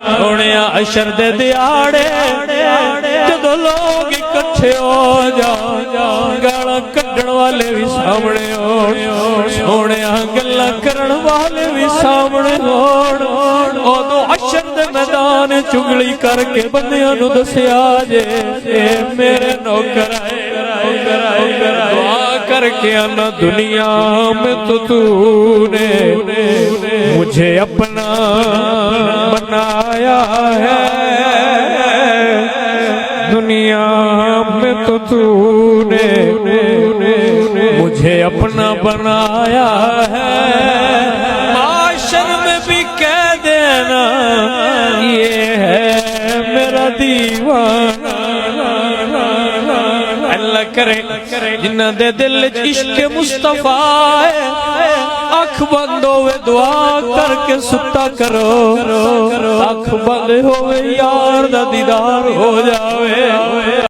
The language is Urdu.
سونے عشر دے دیاڑے جدو لوگ اکٹھے ہو جاؤ گالاں کڈن والے بھی سامنے ہون سونے گلاں کرن والے بھی سامنے ہون اودوں عشر دے میدان چگلی کر کے بندیاں نوں دسیا جے اے میرے نوکر آئے دعا کر کے انا دنیا میں تو نے مجھے اپنا بنایا ہے دنیا میں تو نے مجھے اپنا بنایا ہے معاشر میں بھی کہہ دینا یہ ہے میرا دیوانہ اللہ کرے جنہ دے دل عشق مصطفیٰ ہے آنکھ بند ہوئے دعا کر کے ستا کرو آنکھ بند ہوئے یار دا دیدار ہو جاوے